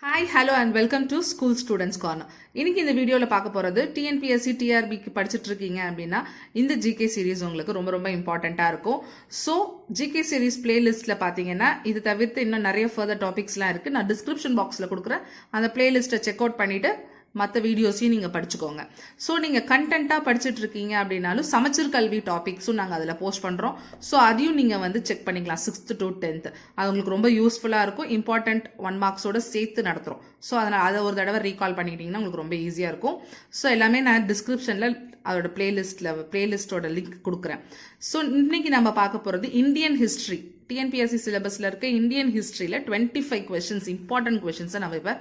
Hi hello and welcome to school students corner. இன்னைக்கு இந்த வீடியோவில் பார்க்க போகிறது டிஎன்பிஎஸ்சி டிஆர்பிக்கு படிச்சுட்டு இருக்கீங்க அப்படின்னா இந்த ஜிகே சீரீஸ் உங்களுக்கு ரொம்ப ரொம்ப இம்பார்ட்டண்ட்டாக இருக்கும். ஸோ ஜிகே சீரீஸ் பிளேலிஸ்ட்டில் பார்த்தீங்கன்னா இது தவிர்த்து இன்னும் நிறைய ஃபர்தர் டாபிக்ஸ்லாம் இருக்குது. நான் டிஸ்கிரிப்ஷன் பாக்ஸில் கொடுக்குறேன். அந்த பிளேலிஸ்ட்டை செக் அவுட் பண்ணிவிட்டு மற்ற வீடியோஸையும் நீங்கள் படிச்சுக்கோங்க. ஸோ நீங்கள் கண்டென்ட்டாக படிச்சுட்டு இருக்கீங்க அப்படின்னாலும் சமச்சீர் கல்வி டாபிக்ஸும் நாங்கள் அதில் போஸ்ட் பண்ணுறோம். ஸோ அதையும் நீங்கள் வந்து செக் பண்ணிக்கலாம். 6th to 10th அது உங்களுக்கு ரொம்ப யூஸ்ஃபுல்லாக இருக்கும். இம்பார்ட்டன்ட் 1 மார்க்ஸோட சேர்த்து நடத்துகிறோம். ஸோ அதனால் அதை ஒரு தடவை ரீகால் பண்ணிக்கிட்டிங்கன்னா உங்களுக்கு ரொம்ப ஈஸியாக இருக்கும். ஸோ எல்லாமே நான் டிஸ்கிரிப்ஷனில் அதோட பிளேலிஸ்டோட லிங்க் கொடுக்குறேன். ஸோ இன்னைக்கு நம்ம பார்க்க போகிறது இந்தியன் ஹிஸ்ட்ரி. டிஎன்பிஎஸ்சி சிலபஸில் இருக்க இந்தியன் ஹிஸ்ட்ரியில் 25 கொஷின்ஸ், இம்பார்ட்டன்ட் கொஷின்ஸை நம்ம இப்போ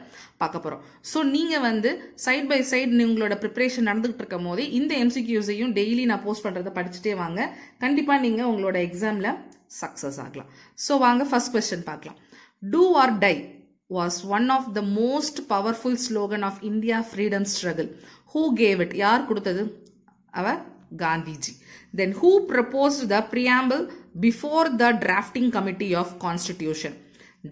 பார்க்க போகிறோம். ஸோ நீங்கள் வந்து சைட் பை சைடு உங்களோட ப்ரிப்பரேஷன் நடந்துகிட்டு இருக்கும் போதே இந்த எம்சிக்யூஸையும் டெய்லி நான் போஸ்ட் பண்ணுறதை படிச்சுட்டே வாங்க. கண்டிப்பாக நீங்கள் உங்களோட எக்ஸாமில் சக்ஸஸ் ஆகலாம். ஸோ வாங்க ஃபர்ஸ்ட் கொஸ்டின் பார்க்கலாம். Do or die was one of the most powerful slogan of India freedom struggle. Who gave it? யார் கொடுத்தது? அவர் Gandhiji. Then who proposed the preamble before the drafting committee of constitution?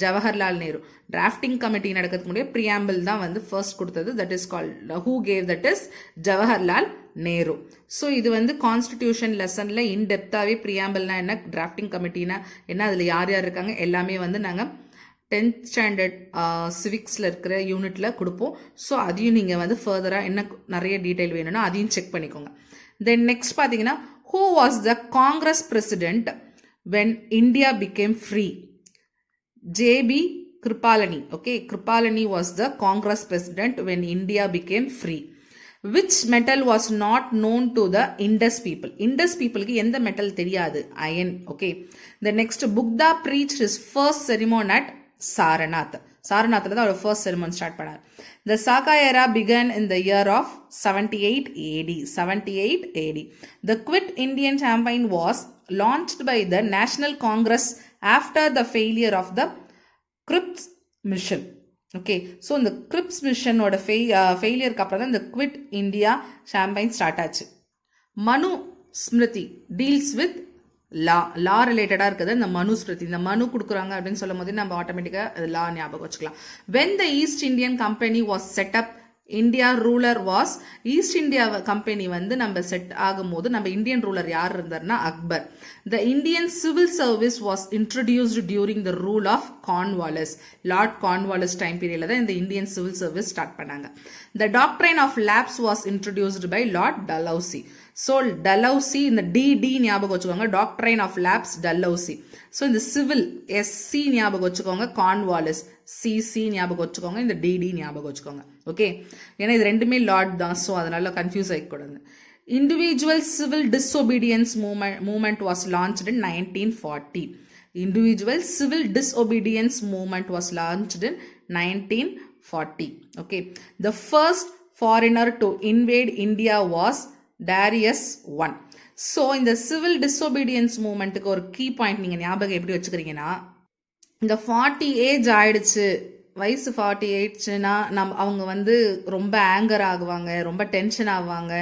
Jawaharlal Nehru. Drafting committee நடக்கிறதுக்கு முன்னாடி preamble தான் வந்து first கொடுத்தது. That is called who cave that is Jawaharlal Nehru. So இது வந்து constitution லெசனில் இன்டெப்த்தாகவே பிரியாம்பிள்னா என்ன, டிராஃப்டிங் கமிட்டினா என்ன, அதில் யார் யார் இருக்காங்க எல்லாமே வந்து நாங்கள் 10th ஸ்டாண்டர்ட் சிவிக்ஸில் இருக்கிற யூனிட்டில் கொடுப்போம். ஸோ அதையும் நீங்கள் வந்து ஃபர்தராக என்ன நிறைய டீட்டெயில் வேணும்னா அதையும் செக் பண்ணிக்கோங்க. தென் நெக்ஸ்ட் பார்த்தீங்கன்னா who was the Congress president when India became free? JP Kripalani. Okay, Kripalani was the Congress president when India became free. Which metal was not known to the Indus people? Indus people க்கு எந்த metal தெரியாது? Iron. Okay, the next Buddha preached his first sermon at Saranath. சாரநாத்தில் தான் அவர் first ceremony start பண்ணார். The Saka era began in the year of 78 AD. 78 AD. The Quit Indian campaign was launched by the National Congress after the failure of the Cripps mission. Okay, so இந்த grips மிஷனோட ஃபெயிலியருக்கு அப்புறம் தான் இந்த quit India campaign start ஆச்சு. மனு Smriti deals with லா ரிலேட்டடாக இருக்குது இந்த மனு ஸ்மிருதி. இந்த மனு கொடுக்குறாங்க அப்படின்னு சொல்லும் போது நம்ம ஆட்டோமேட்டிக்காக லா ஞாபகம் வச்சுக்கலாம். When the East Indian company was set up, India ruler was, East India company வந்து நம்ம செட் ஆகும்போது நம்ம இந்தியன் ரூலர் யார் இருந்தார்னா Akbar. The Indian civil service was introduced during the rule of Cornwallis. Lord Cornwallis time பீரியட்ல தான் இந்த Indian civil service start பண்ணாங்க. The doctrine of lapse was introduced by Lord Dalhousie. So Dalhousie, இந்த D ஞாபகம் வச்சுக்கோங்க, doctrine of lapse Dalhousie. So இந்த civil SC ஞாபகம் வச்சுக்கோங்க, கார்ன்வாலிஸ் சிசி ஞாபகம் வச்சுக்கோங்க, இந்த டிடி ஞாபகம் வச்சுக்கோங்க. ஓகே, ஏன்னா இது ரெண்டுமே லார்ட் தான். ஸோ அதனால கன்ஃபியூஸ் ஆகிக்கூடாது. Individual civil disobedience movement was launched in 1940. Individual civil disobedience movement was launched in 1940. Okay, the first foreigner to invade India was Darius I. So இந்த சிவில் டிஸ்ஒபீடியன்ஸ் மூவ்மெண்ட்டுக்கு ஒரு key point நீங்கள் ஞாபகம் எப்படி வச்சுக்கிறீங்கன்னா, இந்த 40 age ஆயிடுச்சு, வயசு 40 ஆயிடுச்சுன்னா அவங்க வந்து ரொம்ப ஆங்கர் ஆகுவாங்க, ரொம்ப டென்ஷன் ஆகுவாங்க,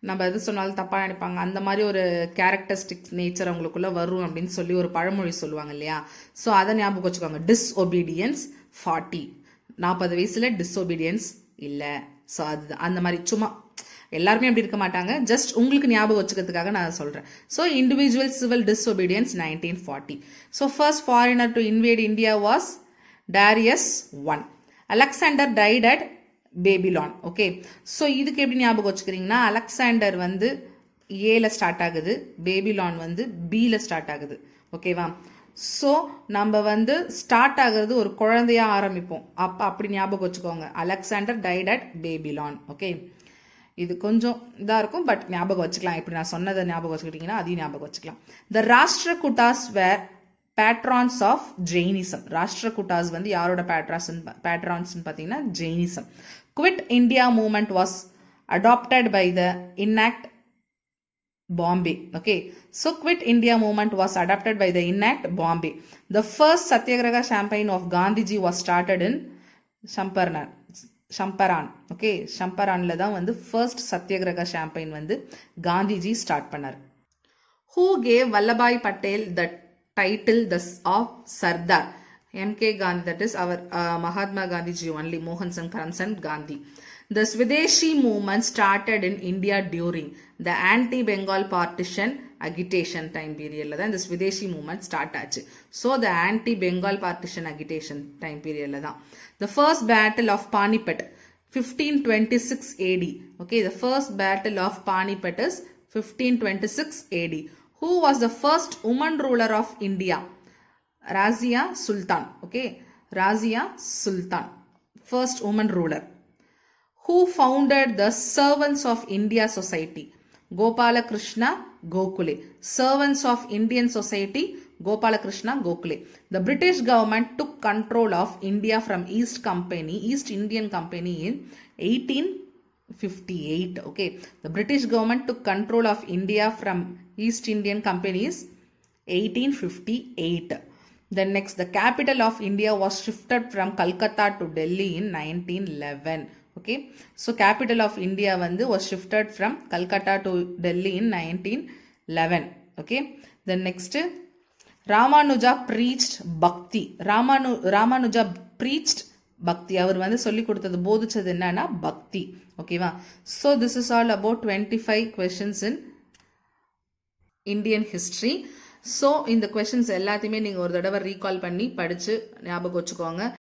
நம்ம எது சொன்னாலும் தப்பாக நினைப்பாங்க. அந்த மாதிரி ஒரு கேரக்டரிஸ்டிக் நேச்சர் அவங்களுக்குள்ள வரும் அப்படின்னு சொல்லி ஒரு பழமொழி சொல்லுவாங்க இல்லையா. ஸோ அதை ஞாபகம் வச்சுக்கோங்க. டிஸ்ஒபீடியன்ஸ் 40 வயசுல டிஸ்ஒபீடியன்ஸ் இல்லை. ஸோ அது அந்த மாதிரி சும்மா எல்லாருமே அப்படி இருக்க மாட்டாங்க, ஜஸ்ட் உங்களுக்கு ஞாபகம் வச்சுக்கிறதுக்காக நான் சொல்கிறேன். So individual civil disobedience 1940. So first foreigner to invade India was Darius I. Alexander died at Babylon. Okay, so இதுக்கு எப்படி ஞாபகம் வச்சுக்கிறீங்கன்னா, அலெக்சாண்டர் வந்து ஏல ஸ்டார்ட் ஆகுது, பேபிலான் வந்து பியில் ஸ்டார்ட் ஆகுது. ஓகேவா? ஸோ நம்ம வந்து ஸ்டார்ட் ஆகுறது ஒரு குழந்தையா ஆரம்பிப்போம். அப்படி ஞாபகம் வச்சுக்கோங்க. Alexander died at Babylon. Okay, இது கொஞ்சம் இதாக இருக்கும், பட் ஞாபகம் வச்சுக்கலாம். இப்படி நான் சொன்னதை ஞாபகம் வச்சுக்கிட்டீங்கன்னா அதையும் ஞாபகம் வச்சுக்கலாம். த ராஷ்டிரகூட்டாஸ் வேர் பேட்ரான்ஸ் ஆஃப் ஜெயினிசம். ராஷ்டிரகூட்டாஸ் வந்து யாரோட பேட்ரான்ஸ் பார்த்தீங்கன்னா Jainism. Quit India movement was adopted by the enact Bombay. Okay, so Quit India movement was adopted by the Enact Bombay. The first Satyagraha campaign of Gandhiji was started in Champaran. Okay, Champaranல தான் வந்து first Satyagraha campaign வந்து Gandhiji start பண்ணார். Who gave Vallabhbhai Patel the title of Sardar? MK Gandhi, that is our Mahatma Gandhi ji only, Mohandas Karamchand Gandhi. The Swadeshi movement started in India during the anti-Bengal partition agitation time period. The Swadeshi movement started. So the anti-Bengal partition agitation time period. The first battle of Panipat, 1526 AD. Okay, the first battle of Panipat is 1526 AD. Who was the first woman ruler of India? Razia Sultan. Okay, Razia Sultan, first woman ruler. Who founded the Servants of India Society? Gopala Krishna Gokhale. Servants of Indian Society, Gopala Krishna Gokhale. The British government took control of India from East Indian Company in 1858. Okay, the British government took control of India from East Indian Company is 1858. Then next, the capital of India was shifted from Calcutta to Delhi in 1911. Okay, so capital of India was shifted from Calcutta to Delhi in 1911. Okay, then next, Ramanuja preached Bhakti. Ramanuja preached Bhakti. அவர் சொல்லி கொடுத்தது போதிச்சது என்னன்னா பக்தி. ஓகேவா? So this is all about 25 questions in Indian history. So இந்த questions எல்லாத்தையுமே நீங்கள் ஒரு தடவை ரீகால் பண்ணி படித்து ஞாபகம் வச்சுக்கோங்க.